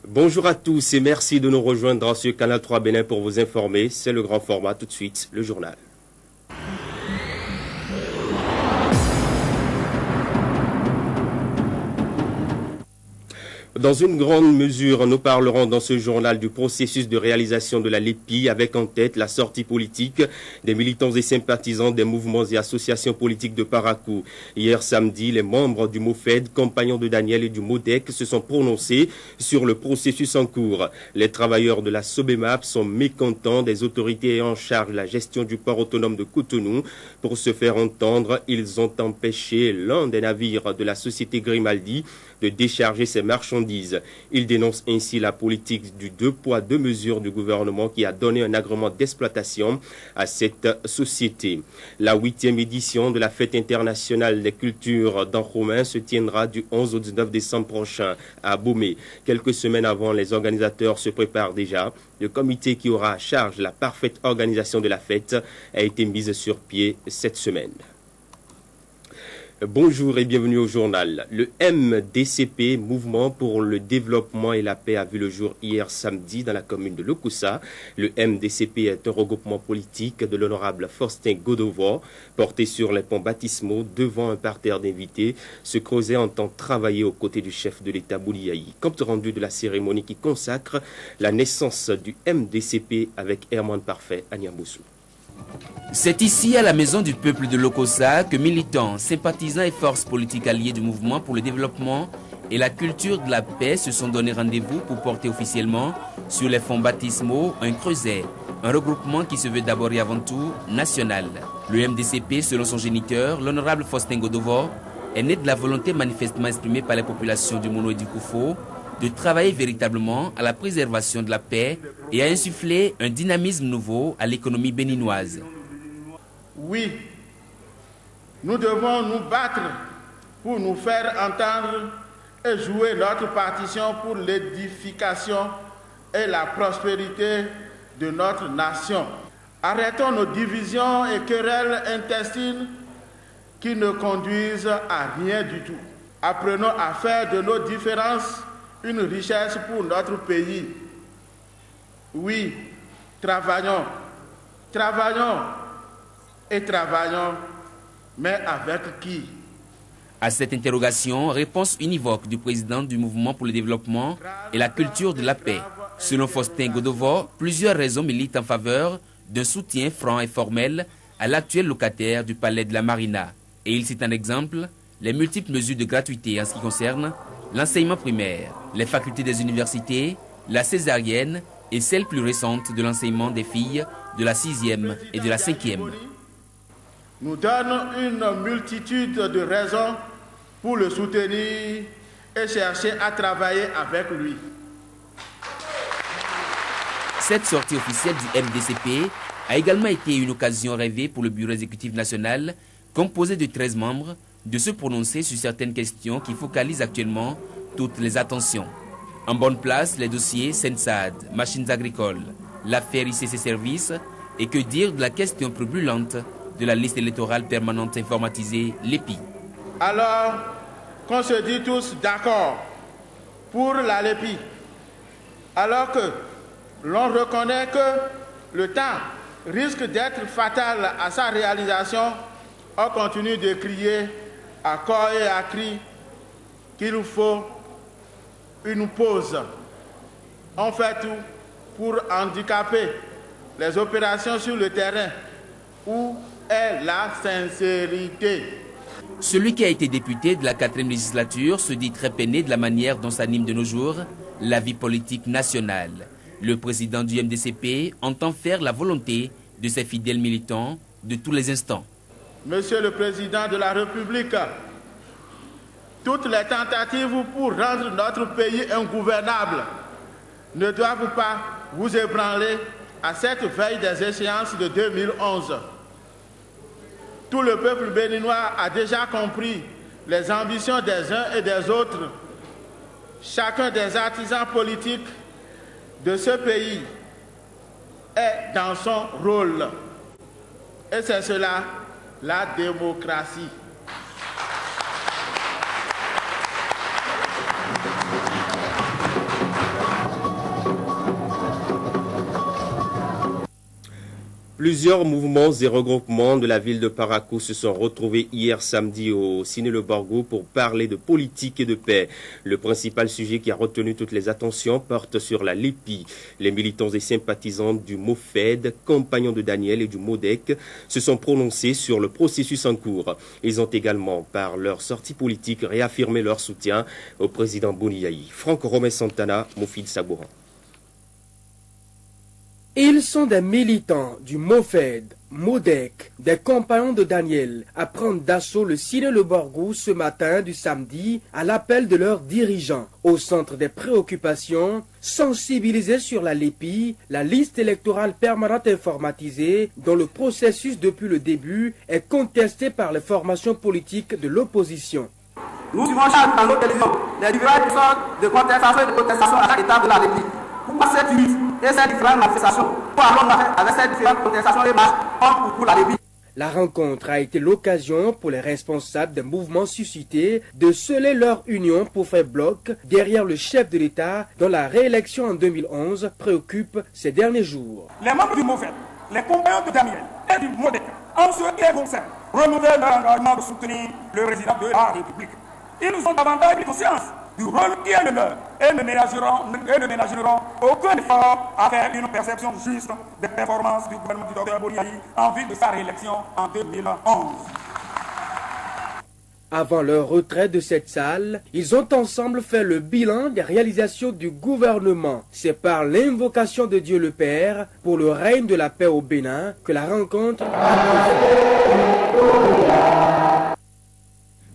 Bonjour à tous et merci de nous rejoindre sur Canal 3 Bénin pour vous informer. C'est le grand format, tout de suite, le journal. Dans une grande mesure, nous parlerons dans ce journal du processus de réalisation de la LEPI avec en tête la sortie politique des militants et sympathisants des mouvements et associations politiques de Parakou. Hier samedi, les membres du MOFED, compagnons de Daniel et du MODEC, se sont prononcés sur le processus en cours. Les travailleurs de la SOBEMAP sont mécontents des autorités en charge de la gestion du port autonome de Cotonou. Pour se faire entendre, ils ont empêché l'un des navires de la société Grimaldi de décharger ses marchandises. Il dénonce ainsi la politique du 2 poids 2 mesures du gouvernement qui a donné un agrément d'exploitation à cette société. La 8e édition de la Fête internationale des cultures d'Anjoumen se tiendra du 11 au 19 décembre prochain à Abomey. Quelques semaines avant, les organisateurs se préparent déjà. Le comité qui aura à charge la parfaite organisation de la fête a été mis sur pied cette semaine. Bonjour et bienvenue au journal. Le MDCP, Mouvement pour le développement et la paix, a vu le jour hier samedi dans la commune de Lokussa. Le MDCP est un regroupement politique de l'honorable Faustin Godovo, porté sur les ponts baptismaux devant un parterre d'invités. Ce creuset entend travailler aux côtés du chef de l'État Bouliaï. Compte rendu de la cérémonie qui consacre la naissance du MDCP avec Herman Parfait à Niamboussou. C'est ici, à la maison du peuple de Lokossa, que militants, sympathisants et forces politiques alliées du mouvement pour le développement et la culture de la paix se sont donné rendez-vous pour porter officiellement sur les fonds baptismaux un creuset, un regroupement qui se veut d'abord et avant tout national. Le MDCP, selon son géniteur, l'honorable Faustin Godovo, est né de la volonté manifestement exprimée par les populations du Mono et du Koufo de travailler véritablement à la préservation de la paix et à insuffler un dynamisme nouveau à l'économie béninoise. Oui, nous devons nous battre pour nous faire entendre et jouer notre partition pour l'édification et la prospérité de notre nation. Arrêtons nos divisions et querelles intestines qui ne conduisent à rien du tout. Apprenons à faire de nos différences une richesse pour notre pays. Oui, travaillons, mais avec qui? À cette interrogation, réponse univoque du président du mouvement pour le développement et la culture de la paix. Selon Faustin Godovo, plusieurs raisons militent en faveur d'un soutien franc et formel à l'actuel locataire du palais de la Marina. Et il cite un exemple, les multiples mesures de gratuité en ce qui concerne l'enseignement primaire, les facultés des universités, la césarienne et celle plus récente de l'enseignement des filles de la 6e et de la 5e. Nous donne une multitude de raisons pour le soutenir et chercher à travailler avec lui. Cette sortie officielle du MDCP a également été une occasion rêvée pour le bureau exécutif national, composé de 13 membres, de se prononcer sur certaines questions qui focalisent actuellement toutes les attentions. En bonne place, les dossiers Sensad, machines agricoles, l'affaire ICC Services et que dire de la question plus brûlante de la liste électorale permanente informatisée, l'EPI. Alors qu'on se dit tous d'accord pour la LEPI, alors que l'on reconnaît que le temps risque d'être fatal à sa réalisation, on continue de crier à corps et à cri qu'il nous faut une pause. On fait tout pour handicaper les opérations sur le terrain. Où est la sincérité? Celui qui a été député de la 4e législature se dit très peiné de la manière dont s'anime de nos jours la vie politique nationale. Le président du MDCP entend faire la volonté de ses fidèles militants de tous les instants. Monsieur le Président de la République, toutes les tentatives pour rendre notre pays ingouvernable ne doivent pas vous ébranler à cette veille des échéances de 2011. Tout le peuple béninois a déjà compris les ambitions des uns et des autres. Chacun des artisans politiques de ce pays est dans son rôle. Et c'est cela, la démocratie. Plusieurs mouvements et regroupements de la ville de Parakou se sont retrouvés hier samedi au Ciné Le Borgo pour parler de politique et de paix. Le principal sujet qui a retenu toutes les attentions porte sur la LEPI. Les militants et sympathisants du MOFED, compagnons de Daniel et du MODEC, se sont prononcés sur le processus en cours. Ils ont également, par leur sortie politique, réaffirmé leur soutien au président Bouniaï. Franck Romé Santana, Mofid Sabouran. Ils sont des militants du MOFED, MODEC, des compagnons de Daniel, à prendre d'assaut le Ciné Le Borgo ce matin du samedi à l'appel de leurs dirigeants. Au centre des préoccupations, sensibilisés sur la LEPI, la liste électorale permanente informatisée, dont le processus depuis le début est contesté par les formations politiques de l'opposition. Nous suivons chaque dans nos télévisions les différentes sortes de contestations et de protestations à chaque étape de la LEPI. Pourquoi cette lutte et ces différentes manifestations? Pour allons avec ces différentes contestations et marches pour la LEPI? La rencontre a été l'occasion pour les responsables des mouvements suscités de sceller leur union pour faire bloc derrière le chef de l'État dont la réélection en 2011 préoccupe ces derniers jours. Les membres du MOFED, les compagnons de Daniel et du MODEC, en ce qui les concerne, renouveler leur engagement de soutenir le président de la République. Ils nous ont davantage pris conscience du rôle qui est le leur et ne ménageront aucun effort à faire une perception juste des performances du gouvernement du Dr Bouniaï en vue de sa réélection en 2011. Avant leur retrait de cette salle, ils ont ensemble fait le bilan des réalisations du gouvernement. C'est par l'invocation de Dieu le Père pour le règne de la paix au Bénin que la rencontre a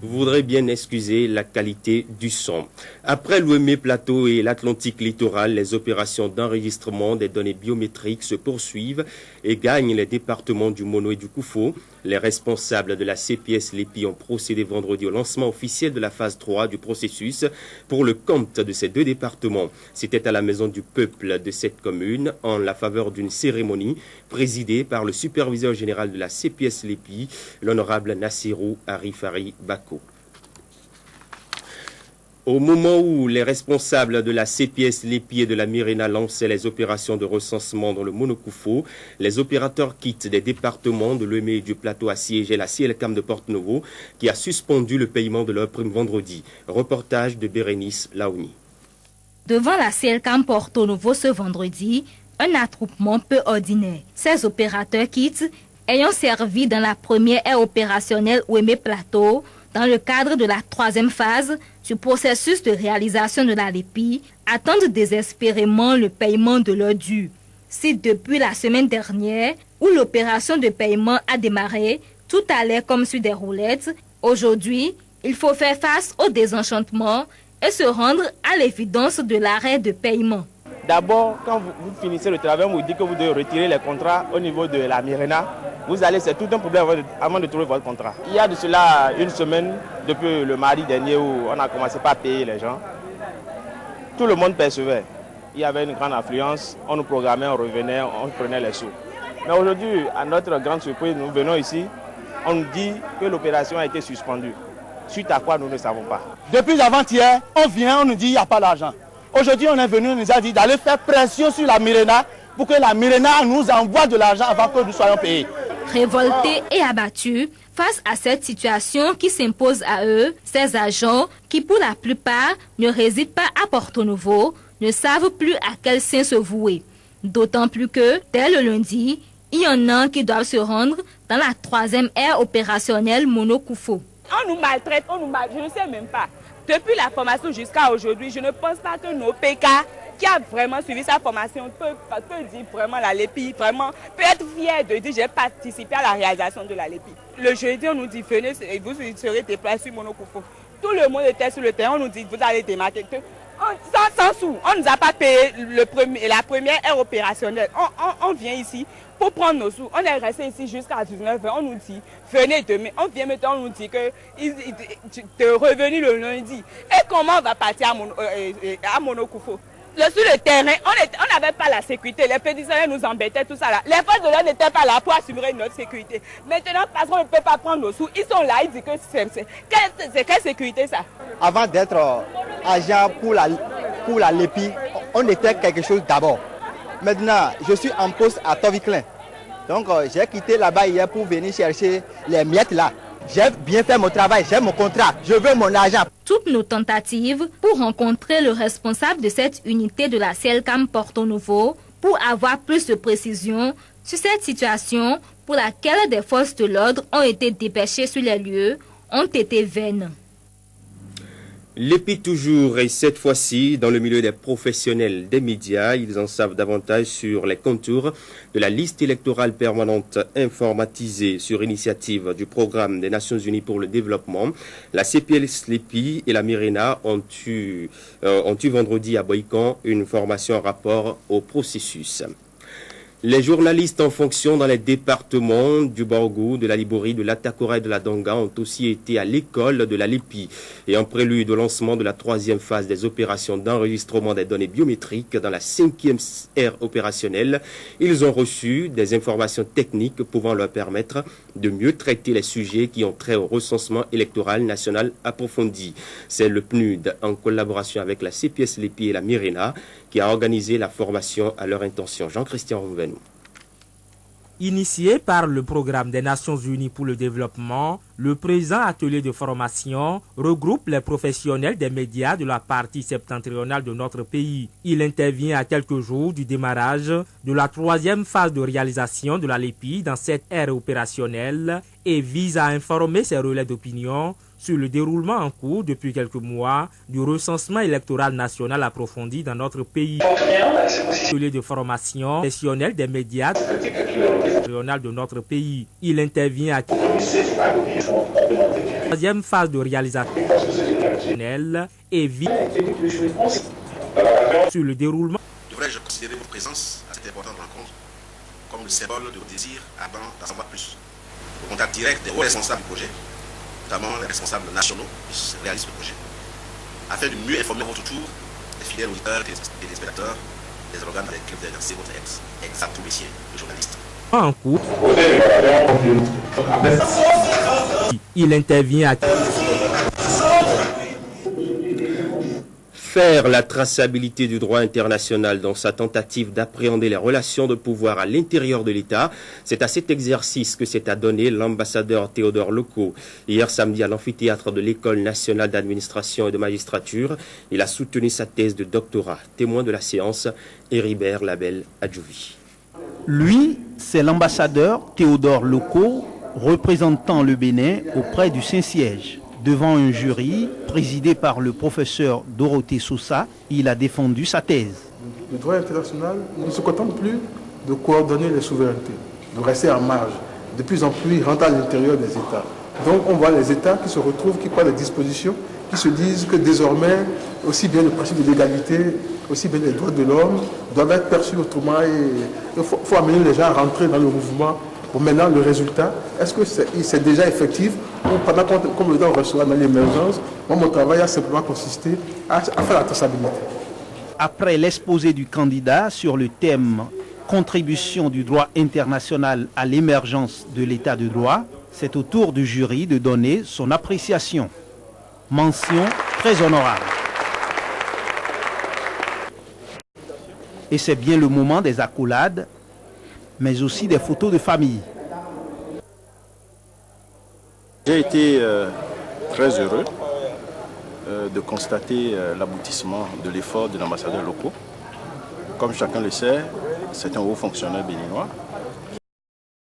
Vous voudrez bien excuser la qualité du son. Après l'Ouémé Plateau et l'Atlantique Littoral, les opérations d'enregistrement des données biométriques se poursuivent et gagnent les départements du Mono et du Koufo. Les responsables de la CPS LEPI ont procédé vendredi au lancement officiel de la phase 3 du processus pour le compte de ces deux départements. C'était à la Maison du Peuple de cette commune en la faveur d'une cérémonie présidée par le superviseur général de la CPS LEPI, l'honorable Nassirou Arifari Bako. Au moment où les responsables de la CPS LEPI et de la Mirena lançaient les opérations de recensement dans le Monokoufo, les opérateurs quittent des départements de l'Ouémé et du Plateau assiégeaient la CLCAM de Porte-Novo qui a suspendu le paiement de leur prime vendredi. Reportage de Bérénice Laouni. Devant la CLCAM Porte-Novo ce vendredi, un attroupement peu ordinaire. Ces opérateurs quittent, ayant servi dans la première aire opérationnelle Ouémé Plateau, dans le cadre de la troisième phase du processus de réalisation de la LEPI, attendent désespérément le paiement de leurs dû. Si depuis la semaine dernière, où l'opération de paiement a démarré, tout allait comme sur des roulettes, aujourd'hui, il faut faire face au désenchantement et se rendre à l'évidence de l'arrêt de paiement. D'abord, quand vous finissez le travail, on vous dit que vous devez retirer les contrats au niveau de la Mirena. Vous allez, c'est tout un problème avant de trouver votre contrat. Il y a de cela une semaine, depuis le mardi dernier, où on a commencé par payer les gens. Tout le monde percevait. Il y avait une grande affluence, on nous programmait, on revenait, on prenait les sous. Mais aujourd'hui, à notre grande surprise, nous venons ici, on nous dit que l'opération a été suspendue. Suite à quoi, nous ne savons pas. Depuis avant-hier, on vient, on nous dit qu'il n'y a pas d'argent. Aujourd'hui, on est venu, on nous a dit d'aller faire pression sur la Mirena pour que la Mirena nous envoie de l'argent avant que nous soyons payés. Révoltés et abattus face à cette situation qui s'impose à eux, ces agents qui pour la plupart ne résident pas à Porto-Novo ne savent plus à quel saint se vouer. D'autant plus que, dès le lundi, il y en a qui doivent se rendre dans la troisième aire opérationnelle Monokoufo. On nous maltraite, je ne sais même pas. Depuis la formation jusqu'à aujourd'hui, je ne pense pas que nos PK qui a vraiment suivi sa formation peut dire vraiment la LEPI, vraiment peut être fier de dire j'ai participé à la réalisation de la LEPI. Le jeudi, on nous dit venez, vous serez déplacés sur Monokoufo. Tout le monde était sur le terrain, on nous dit vous allez démarquer. Sans sous, on ne nous a pas payé la première aire opérationnelle. On vient ici pour prendre nos sous. On est resté ici jusqu'à 19h. On nous dit, venez demain. On vient maintenant, on nous dit que de revenir le lundi. Et comment on va partir à Monokoufo? Sur le terrain, on n'avait pas la sécurité. Les pédictionnaires nous embêtaient, tout ça là. Les forces de l'ordre n'étaient pas là pour assurer notre sécurité. Maintenant, parce qu'on ne peut pas prendre nos sous, ils sont là, ils disent que c'est quelle sécurité ça? Avant d'être agent pour la LEPI, on était quelque chose d'abord. Maintenant, je suis en poste à Toviklen. Donc j'ai quitté là-bas hier pour venir chercher les miettes là. J'ai bien fait mon travail, j'ai mon contrat, je veux mon argent. Toutes nos tentatives pour rencontrer le responsable de cette unité de la CELCAM Porto Novo pour avoir plus de précisions sur cette situation pour laquelle des forces de l'ordre ont été dépêchées sur les lieux ont été vaines. L'EPI toujours, et cette fois-ci dans le milieu des professionnels des médias. Ils en savent davantage sur les contours de la liste électorale permanente informatisée sur initiative du programme des Nations Unies pour le développement. La CPS, l'EPI et la Mirena ont eu vendredi à Boïkan une formation en rapport au processus. Les journalistes en fonction dans les départements du Borgou, de la Liborie, de l'Atakora et de la Donga ont aussi été à l'école de la LEPI. Et en prélude au lancement de la 3e phase des opérations d'enregistrement des données biométriques dans la 5e ère opérationnelle, ils ont reçu des informations techniques pouvant leur permettre de mieux traiter les sujets qui ont trait au recensement électoral national approfondi. C'est le PNUD, en collaboration avec la CPS, l'EPI et la Mirena, qui a organisé la formation à leur intention. Jean-Christian Rouvenou. Initié par le programme des Nations Unies pour le développement, le présent atelier de formation regroupe les professionnels des médias de la partie septentrionale de notre pays. Il intervient à quelques jours du démarrage de la 3e phase de réalisation de la LEPI dans cette ère opérationnelle et vise à informer ses relais d'opinion sur le déroulement en cours depuis quelques mois du recensement électoral national approfondi dans notre pays. L'atelier de formation professionnel des médias de notre pays. Il intervient à la 3e phase de réalisation et vise sur le déroulement. Devrais-je considérer votre présence à cette importante rencontre comme le symbole de votre désir ardent d'en savoir plus? Au contact direct des hauts responsables du projet, notamment les responsables nationaux qui réalisent le projet, afin de mieux informer votre tour les fidèles auditeurs et les spectateurs des organes avec lesquels vous exercez votre exact métier de journaliste. En cours, il intervient à faire la traçabilité du droit international dans sa tentative d'appréhender les relations de pouvoir à l'intérieur de l'État. C'est à cet exercice que s'est adonné l'ambassadeur Théodore Loko. Hier samedi à l'amphithéâtre de l'École nationale d'administration et de magistrature, il a soutenu sa thèse de doctorat. Témoin de la séance, Héribert Label Adjouvi. Lui, c'est l'ambassadeur Théodore Loko, représentant le Bénin auprès du Saint-Siège. Devant un jury présidé par le professeur Dorothée Sousa, il a défendu sa thèse. Le droit international ne se contente plus de coordonner les souverainetés, de rester en marge. De plus en plus, il rentre à l'intérieur des États. Donc on voit les États qui se retrouvent, qui prennent des dispositions, qui se disent que désormais, aussi bien le principe de l'égalité, aussi bien les droits de l'homme doivent être perçus autrement. Il faut amener les gens à rentrer dans le mouvement. Pour maintenant, le résultat, est-ce que c'est déjà effectif ou pendant comme le temps on reçoit dans l'émergence, moi mon travail a simplement consisté à faire la traçabilité. Après l'exposé du candidat sur le thème « Contribution du droit international à l'émergence de l'état de droit », c'est au tour du jury de donner son appréciation. Mention très honorable. Et c'est bien le moment des accolades, mais aussi des photos de famille. J'ai été très heureux de constater l'aboutissement de l'effort de l'ambassadeur Loko. Comme chacun le sait, c'est un haut fonctionnaire béninois